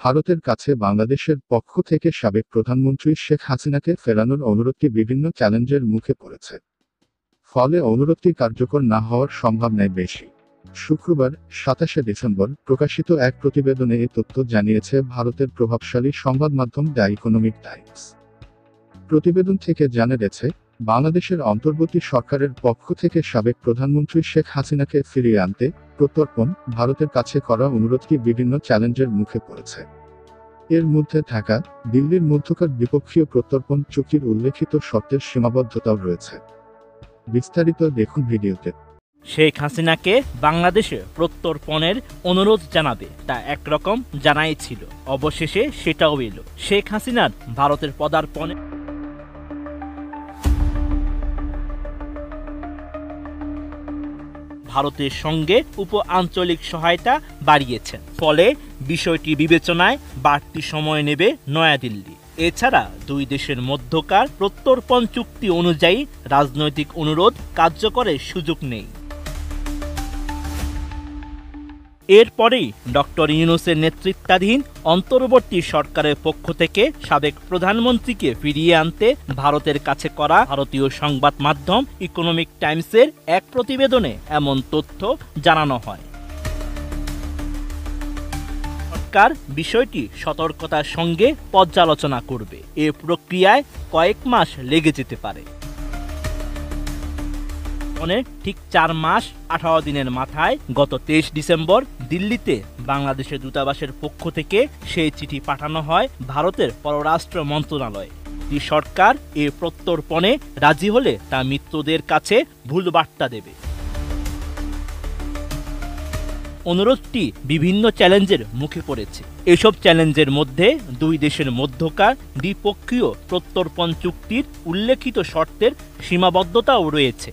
ভারতের কাছে বাংলাদেশের পক্ষ থেকে সাবেক প্রধানমন্ত্রী শেখ হাসিনাকে ফেরানোর অনুরোধটি বিভিন্ন চ্যালেঞ্জের মুখে পড়েছে। ফলে অনুরোধটি কার্যকর না হওয়ার সম্ভাবনাই বেশি। শুক্রবার ২৭শে ডিসেম্বর প্রকাশিত এক প্রতিবেদনে এ তথ্য জানিয়েছে ভারতের প্রভাবশালী সংবাদ মাধ্যম দ্য ইকোনমিক টাইমস। প্রতিবেদন থেকে জানা গেছে, বাংলাদেশের অন্তর্বর্তী সরকারের পক্ষ থেকে সাবেক প্রধানমন্ত্রী শেখ হাসিনাকে ফিরিয়ে আনতে প্রত্যর্পণ ভারতের কাছে করা অনুরোধটি বিভিন্ন চ্যালেঞ্জের মুখে পড়েছে। এর মধ্যে ঢাকা দিল্লির মধ্যকার দ্বিপক্ষীয় প্রত্যর্পণ চুক্তির উল্লেখিত শর্তের সীমাবদ্ধতাও রয়েছে। বিস্তারিত দেখুন ভিডিওতে। শেখ হাসিনাকে বাংলাদেশে প্রত্যর্পণের অনুরোধ জানাবে তা একরকম জানাই ছিল, অবশেষে সেটাও এলো। শেখ হাসিনার ভারতের পদার্পণে ভারতের সঙ্গে উপ-আঞ্চলিক সহায়তা বাড়িয়েছেন, ফলে বিষয়টি বিবেচনায় বাড়তি সময় নেবে নয়াদিল্লি। এছাড়া দুই দেশের মধ্যকার প্রত্যর্পণ চুক্তি অনুযায়ী রাজনৈতিক অনুরোধ কার্যকরের সুযোগ নেই। এরপরেই ডক্টর ইউনূসের নেতৃত্বাধীন অন্তর্বর্তী সরকারের পক্ষ থেকে সাবেক প্রধানমন্ত্রীকে ফিরিয়ে আনতে ভারতের কাছে করা ভারতীয় সংবাদ মাধ্যম ইকোনমিক টাইমসের এক প্রতিবেদনে এমন তথ্য জানানো হয়। সরকার বিষয়টি সতর্কতার সঙ্গে পর্যালোচনা করবে। এ প্রক্রিয়ায় কয়েক মাস লেগে যেতে পারে। ঠিক ৪ মাস ১৮ দিনের মাথায় গত ২৩ ডিসেম্বর দিল্লিতে বাংলাদেশের দূতাবাসের পক্ষ থেকে সেই চিঠি পাঠানো হয় ভারতের পররাষ্ট্র মন্ত্রণালয়ে। সরকার এ প্রত্যর্পণে রাজি হলে তা মিত্রদের কাছে ভুল বার্তা দেবে। অনুরোধটি বিভিন্ন চ্যালেঞ্জের মুখে পড়েছে। এসব চ্যালেঞ্জের মধ্যে দুই দেশের মধ্যকার দ্বিপক্ষীয় প্রত্যর্পণ চুক্তির উল্লেখিত শর্তের সীমাবদ্ধতাও রয়েছে।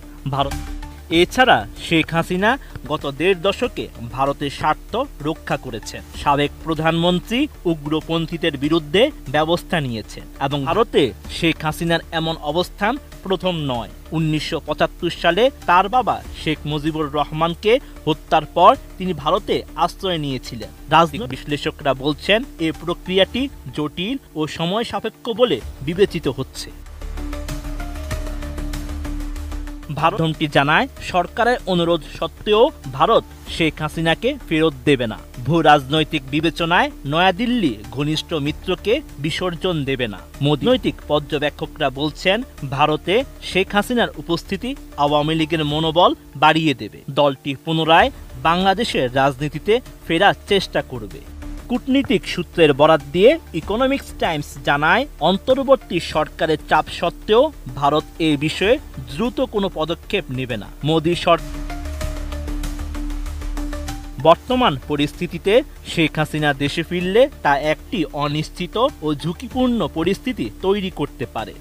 এছাড়া শেখ হাসিনা গত ১.৫ দশকে ভারতের স্বার্থ রক্ষা করেছেন। সাবেক প্রধানমন্ত্রী উগ্রপন্থীদের বিরুদ্ধে ব্যবস্থা নিয়েছেন এবং ভারতে শেখ হাসিনার এমন অবস্থান প্রথম নয়। ১৯৭৫ সালে তার বাবা শেখ মুজিবুর রহমানকে হত্যার পর তিনি ভারতে আশ্রয় নিয়েছিলেন। রাজনৈতিক বিশ্লেষকরা বলছেন এই প্রক্রিয়াটি জটিল ও সময় সাপেক্ষ বলে বিবেচিত হচ্ছে। ভারতটি জানায়, সরকারের অনুরোধ সত্ত্বেও ভারত শেখ হাসিনাকে ফেরত দেবে না। ভূ রাজনৈতিক বিবেচনায় নয়াদিল্লি ঘনিষ্ঠ মিত্রকে বিসর্জন দেবে না। রাজনৈতিক পর্যবেক্ষকরা বলছেন, ভারতে শেখ হাসিনার উপস্থিতি আওয়ামী লীগের মনোবল বাড়িয়ে দেবে। দলটি পুনরায় বাংলাদেশের রাজনীতিতে ফেরার চেষ্টা করবে। কূটনীতিক সূত্রের বরাত দিয়ে ইকোনমিক্স টাইমস জানায়, অন্তর্বর্তী সরকারের চাপ সত্ত্বেও ভারত এই বিষয়ে দ্রুত কোনো পদক্ষেপ নেবে না। মোদী সরকার বর্তমান পরিস্থিতিতে শেখ হাসিনা দেশে ফিরলে তা একটি অনিশ্চিত ও ঝুঁকিপূর্ণ পরিস্থিতি তৈরি করতে পারে।